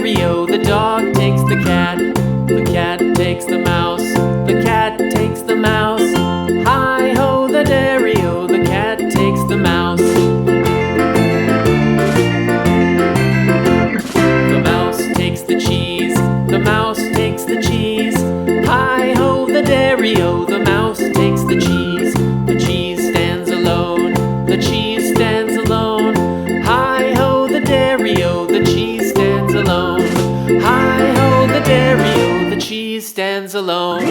dairy-o, the dog takes the cat. The cat takes the mouse. The cat takes the mouse. Hi-ho, the dairy-o, the cat takes the mouse. The mouse takes the cheese. The mouse takes the cheese. Hi-ho, the dairy-o, the mouse takes the cheese. The cheese stands alone. The cheese stands alone. Hi-ho, the dairy-o, the cheese stands alone. Hi-ho, the dairy-o, the cheese stands alone.